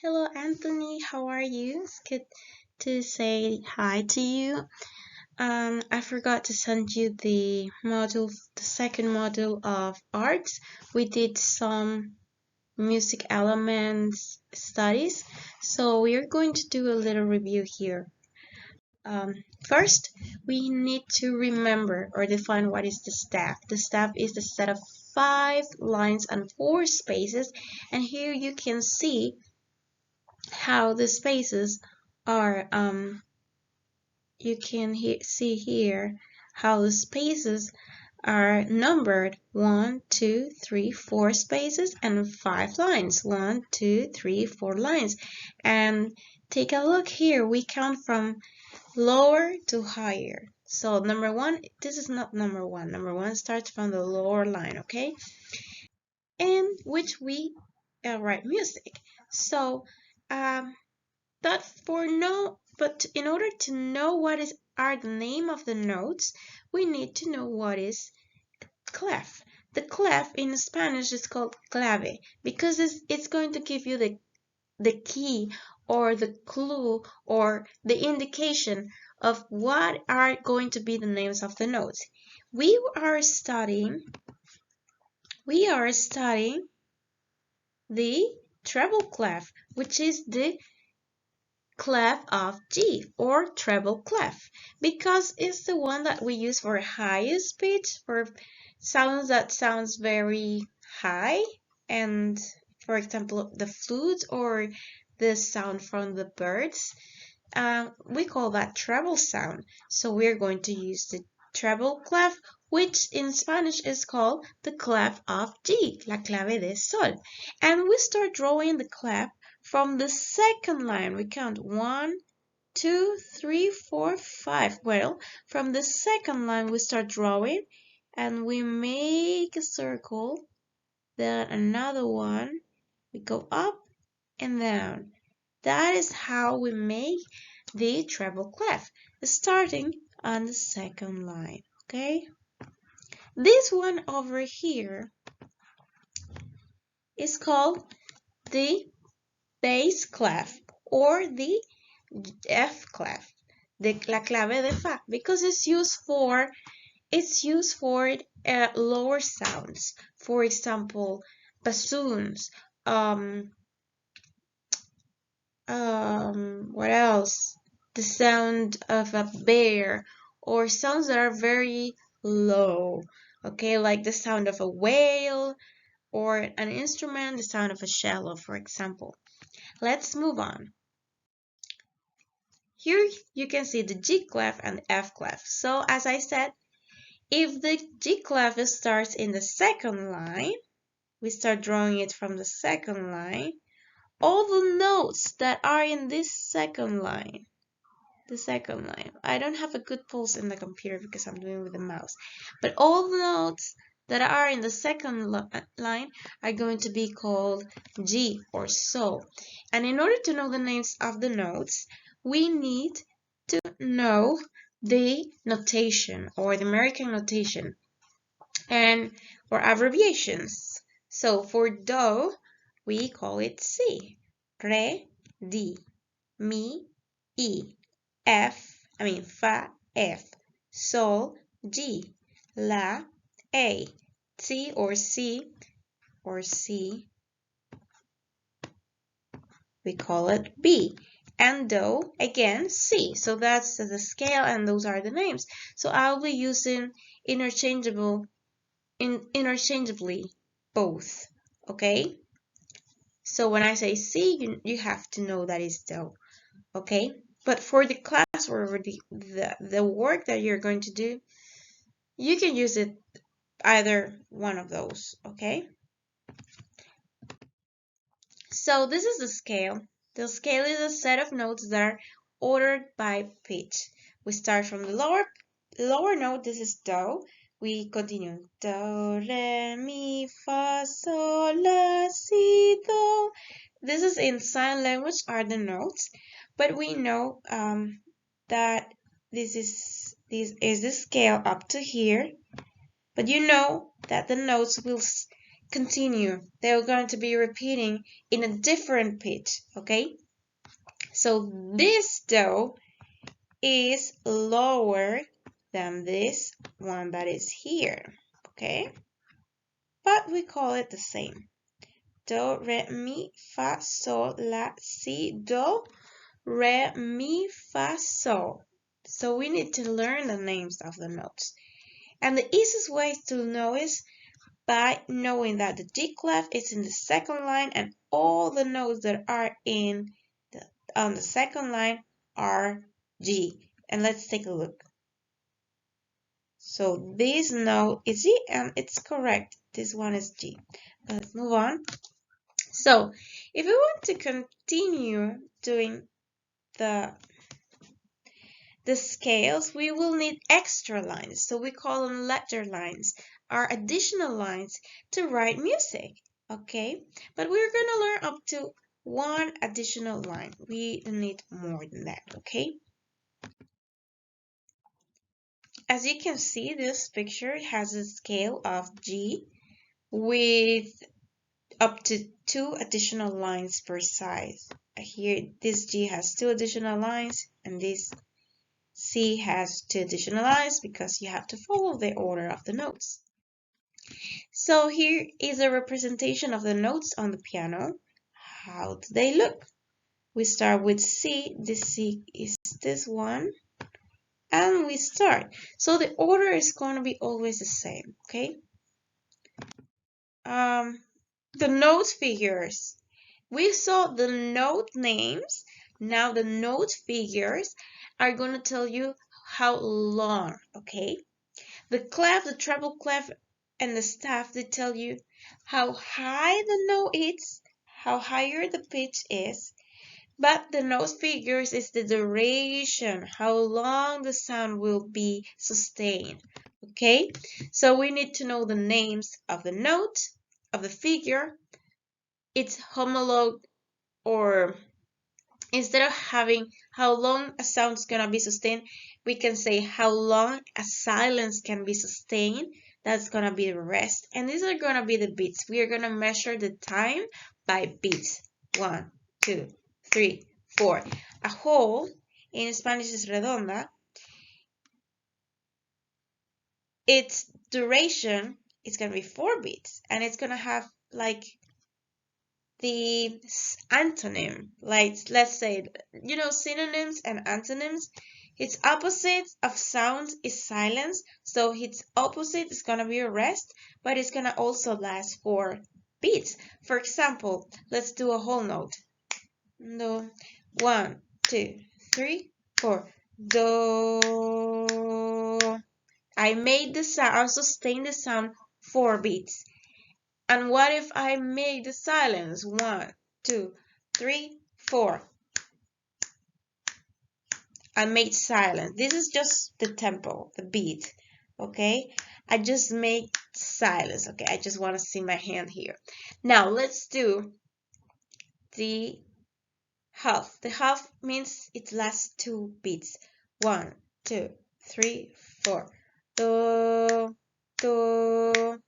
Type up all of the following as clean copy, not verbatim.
Hello, Anthony. How are you? It's good to say hi to you. I forgot to send you the second module of arts. We did some music elements studies, so we are going to do a little review here. First, we need to remember or define what is the staff. The staff is the set of 5 lines and 4 spaces, and here you can see how the spaces are you can see here how the spaces are numbered 1 2 3 4 spaces and 5 lines 1 2 3 4 lines. And take a look here, we count from lower to higher. So number one, this is not number one. Number one starts from the lower line, okay, in which we write music. So um but in order to know what are the name of the notes, we need to know what is clef. The clef in Spanish is called clave because it's going to give you the key or the clue or the indication of what are going to be the names of the notes. We are studying the treble clef, which is the clef of G or treble clef because it's the one that we use for highest pitch, for sounds that sounds very high, and for example the flute or the sound from the birds, we call that treble sound. So we're going to use the treble clef, which in Spanish is called the clef of G, la clave de sol. And we start drawing the clef from the second line. We count 1 2 3 4 5. Well, from the second line we start drawing and we make a circle, then another one, we go up and down. That is how we make the treble clef, starting on the second line, okay? This one over here is called the bass clef or the F clef, la clave de fa, because it's used for lower sounds. For example, bassoons, what else? The sound of a bear, or sounds that are very low, okay, like the sound of a whale, or an instrument, the sound of a cello, for example. Let's move on. Here you can see the G clef and the F clef. So as I said, if the G clef starts in the second line, we start drawing it from the second line. All the notes that are in this second line, I don't have a good pulse in the computer because I'm doing it with the mouse, but all the notes that are in the second line are going to be called G or sol. And in order to know the names of the notes, we need to know the notation or the American notation and or abbreviations. So for do, we call it C, re, di, mi, I, fa, F, sol, G, la, A, T or C, we call it B. And do, again, C. So that's the scale and those are the names. So I'll be using interchangeably both, okay? So when I say C, you have to know that is do, okay? But for the class or for the work that you're going to do, you can use it either one of those, okay? So this is the scale. The scale is a set of notes that are ordered by pitch. We start from the lower note, this is do. We continue do, re, mi, fa, sol, la, si, do. This is in sign language are the notes, but we know that this is the scale up to here. But you know that the notes will continue. They're going to be repeating in a different pitch, okay? So this do is lower than this one that is here, okay? But we call it the same. Do, re, mi, fa, sol, la, si, do, re, mi, fa, sol. So we need to learn the names of the notes. And the easiest way to know is by knowing that the G clef is in the second line and all the notes that are on the second line are G. And let's take a look. So this note is G and it's correct. This one is G. Let's move on. So if we want to continue doing the scales, we will need extra lines. So we call them letter lines, are additional lines to write music. Okay, but we're going to learn up to one additional line. We need more than that. Okay, as you can see, this picture has a scale of G with up to 2 additional lines per side. Here, this G has 2 additional lines, and this C has 2 additional lines because you have to follow the order of the notes. So here is a representation of the notes on the piano. How do they look? We start with C. This C is this one. And we start. So the order is going to be always the same, okay? The note figures. We saw the note names. Now the note figures are going to tell you how long, okay? The clef, the treble clef, and the staff, they tell you how high the note is, how higher the pitch is, but the note figures is the duration, how long the sound will be sustained, okay? So we need to know the names of the note, of the figure, its homologue, or instead of having how long a sound is going to be sustained, we can say how long a silence can be sustained. That's going to be the rest. And these are going to be the beats. We are going to measure the time by beats. 1, 2, 3, 4. A whole, in Spanish is redonda. Its duration is going to be 4 beats. And it's going to have like the antonym, like let's say, you know, synonyms and antonyms. Its opposite of sound is silence, so its opposite is gonna be a rest, but it's gonna also last 4 beats. For example, let's do a whole note. Do, 1, 2, 3, 4. Do. I made the sound, I sustained the sound 4 beats. And what if I make the silence? 1, 2, 3, 4. I made silence. This is just the tempo, the beat. Okay? I just make silence. Okay, I just want to see my hand here. Now let's do the half. The half means it lasts 2 beats. 1, 2, 3, 4. Do, do.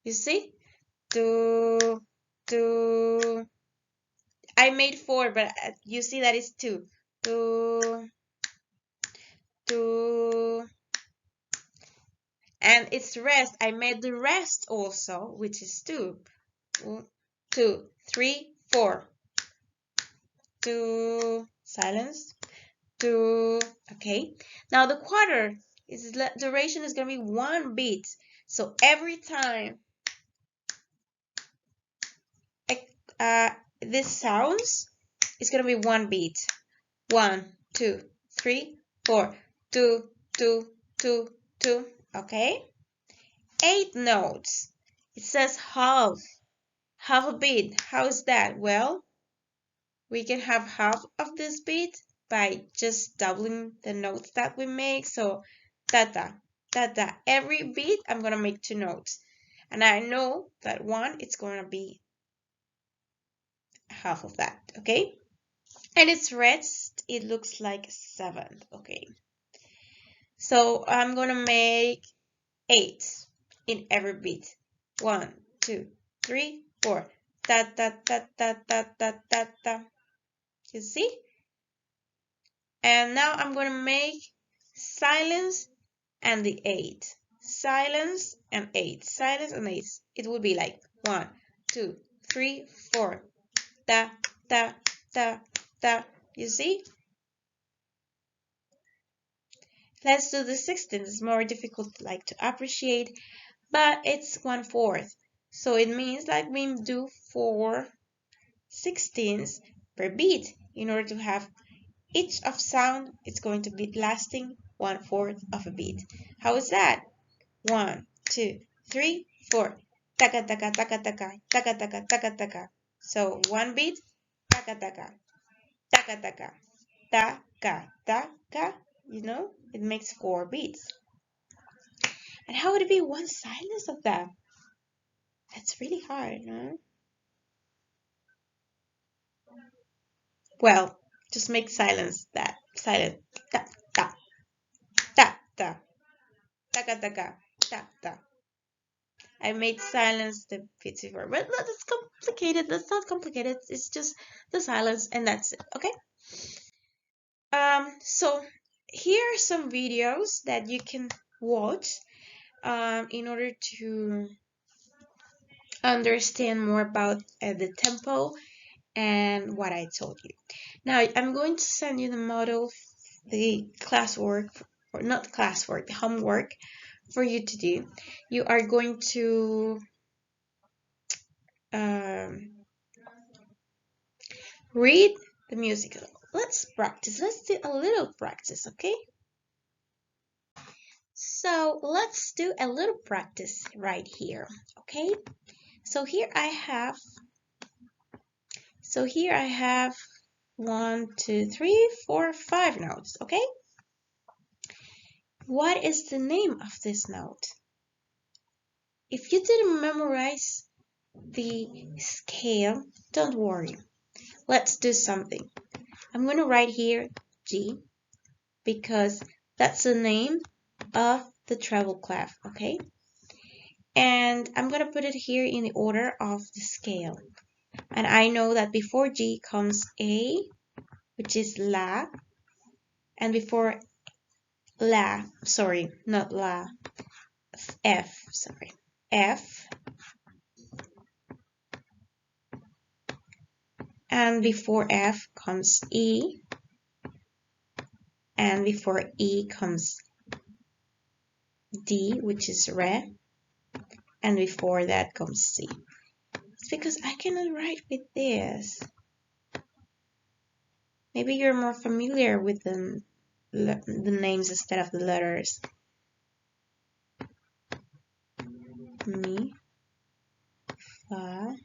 You see? Do, do. I made 4, but you see that is 2. Do, do. And it's rest. I made the rest also, which is 2. 1, 2, 3, 4. 2. Silence. 2. Okay. Now the quarter is duration is gonna be 1 beat. So every time this sounds, it's gonna be 1 beat. 1, 2, 3, 4. 2, 2, 2, 2. Okay. 8 notes. It says half a beat. How is that? Well, we can have half of this beat by just doubling the notes that we make. So ta-ta, ta-ta. Every beat, I'm going to make 2 notes. And I know that 1, it's going to be half of that, okay? And its rest, it looks like 7, okay? So I'm going to make 8 in every beat. 1, 2, 3, 4. Ta ta ta ta ta ta ta ta. You see? And now I'm going to make silence and the 8. Silence and 8. Silence and 8. It would be like 1, 2, 3, 4. Ta ta ta ta. You see? Let's do the 16th. It's more difficult like to appreciate, but it's 1/4. So it means like we do 4 16ths per beat. In order to have each of sound, it's going to be lasting 1/4 of a beat. How is that? 1, 2, 3, 4. Taka taka taka taka taka taka taka taka. So one beat, taka taka taka taka taka taka. You know, it makes 4 beats. And how would it be one silence of that? That's really hard, no? Well, just make silence that silent. Ta ta ta ta taka taka ta ta. I made silence the before, but that's complicated. That's not complicated. It's just the silence, and that's it. Okay. So here are some videos that you can watch in order to understand more about the tempo and what I told you. Now I'm going to send you the model, the classwork, or not classwork, the homework for you to do. You are going to read the music. Let's practice. Let's do a little practice, okay? So let's do a little practice right here, okay? So here I have 1, 2, 3, 4, 5 notes, okay? What is the name of this note? If you didn't memorize the scale, don't worry. Let's do something. I'm going to write here G because that's the name of the treble clef, okay? And I'm going to put it here in the order of the scale. And I know that before G comes A, which is La, and before La, sorry, not La, F, sorry, F, and before F comes E, and before E comes D, which is Re, and before that comes C. It's because I cannot write with this. Maybe you're more familiar with the names instead of the letters. Mi, Fa,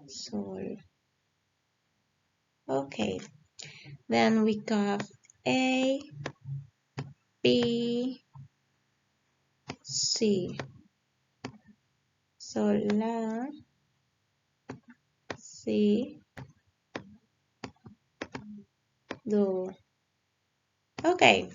Sol. Okay, then we got A, B, C. So La, Si, Do. Okay,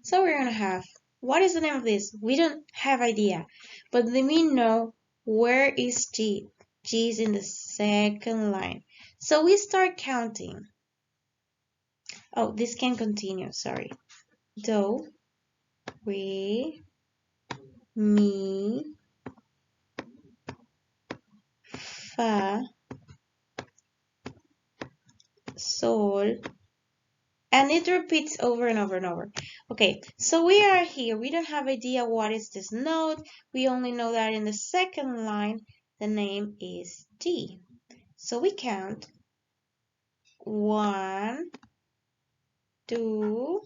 so we're gonna have, what is the name of this? We don't have idea, but we know where is G. G is in the second line. So we start counting. Oh, this can continue, sorry. Do, Re, Mi, Fa, Sol, and it repeats over and over and over. Okay, so we are here. We don't have idea what is this note. We only know that in the second line, the name is D. So we count 1, 2,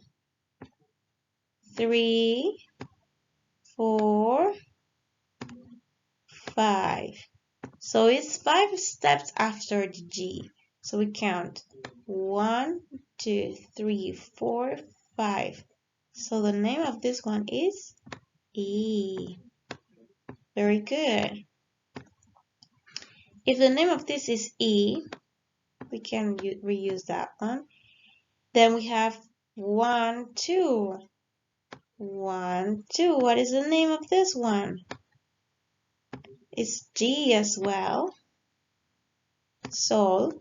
3, 4, 5. So it's 5 steps after the G. So we count 1, 2, 3, 4, 5. So the name of this one is E. Very good. If the name of this is E, we can reuse that one. Then we have 1, 2. 1, 2. What is the name of this one? is G as well. Sol.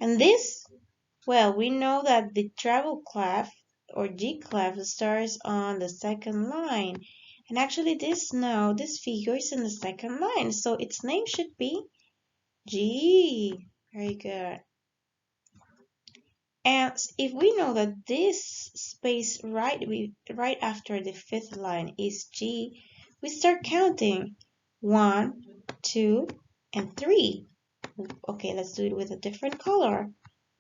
And this, well, we know that the treble clef or G clef starts on the second line. And actually this figure is in the second line, so its name should be G. Very good. And if we know that this space right after the fifth line is G, we start counting 1, 2, and 3. Okay, let's do it with a different color.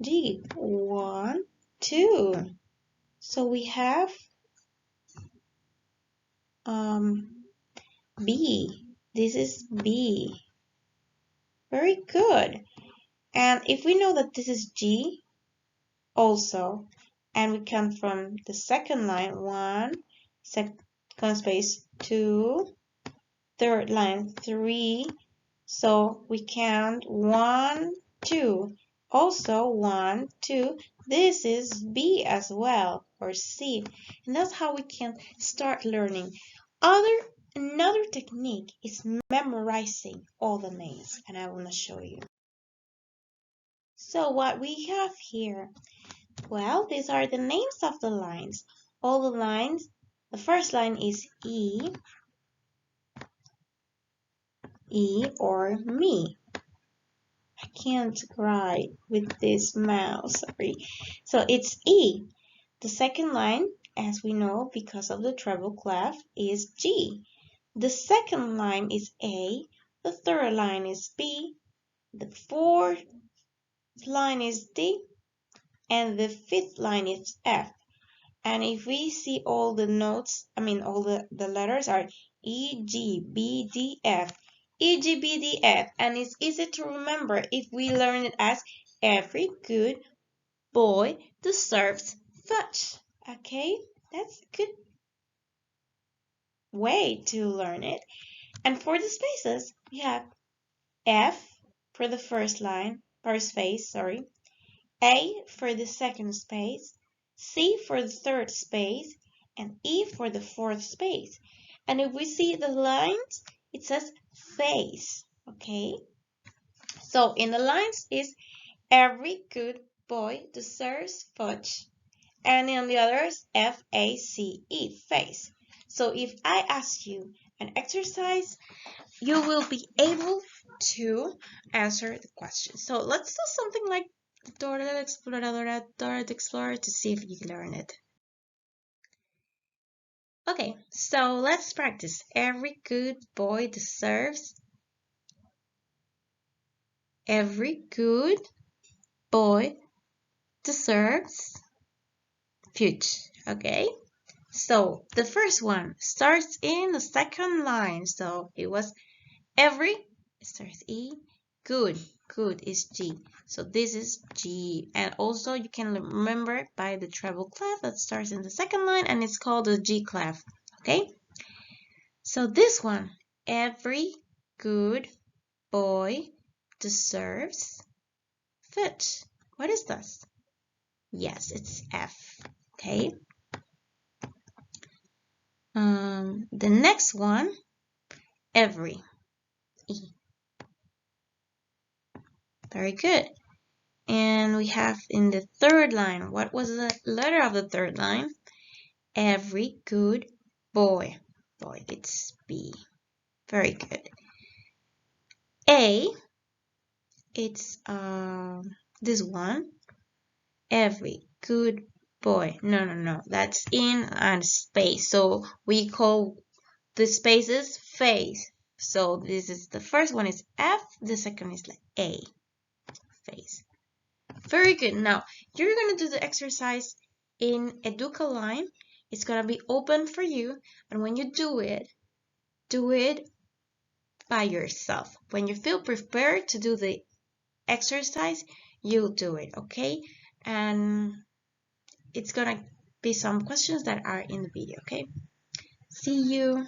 G, 1, 2. So we have B. This is B. Very good. And if we know that this is G also, and we count from the second line, 1, second space 2, third line 3, so we count 1, 2. Also 1, 2, this is B as well, or C. And that's how we can start learning. Another technique is memorizing all the names, and I want to show you. So what we have here, well, these are the names of the lines. All the lines, the first line is E or me. I can't write with this mouse, sorry. So it's E. The second line, as we know, because of the treble clef, is G. The second line is A. The third line is B. The fourth line is D. And the fifth line is F. And if we see all the notes, all the letters are E, G, B, D, F. E, G, B, D, F. And it's easy to remember if we learn it as every good boy deserves fudge. Okay, that's a good way to learn it. And for the spaces, we have F for the first space, A for the second space, C for the third space, and E for the fourth space. And if we see the lines, it says face, okay? So in the lines is every good boy deserves fudge. And in the others, F-A-C-E, face. So if I ask you an exercise, you will be able to answer the question. So let's do something like Dora the Explorer to see if you can learn it. Okay, so let's practice. Every good boy deserves. Every good boy deserves fudge. Okay, so the first one starts in the second line. So it was every, it starts E, good is G. So this is G. And also you can remember by the treble clef that starts in the second line and it's called the G clef. Okay? So this one, every good boy deserves fudge. What is this? Yes, it's F. Okay? The next one, every, E. Very good. And we have in the third line, what was the letter of the third line? Every good boy. Boy, it's B. Very good. A, it's this one. Every good boy. No. That's in and space. So we call the spaces face. So this is the first one is F. The second is like A. Face. Very good. Now, you're going to do the exercise in Educaline. It's going to be open for you. And when you do it by yourself. When you feel prepared to do the exercise, you'll do it, okay? And it's going to be some questions that are in the video, okay? See you.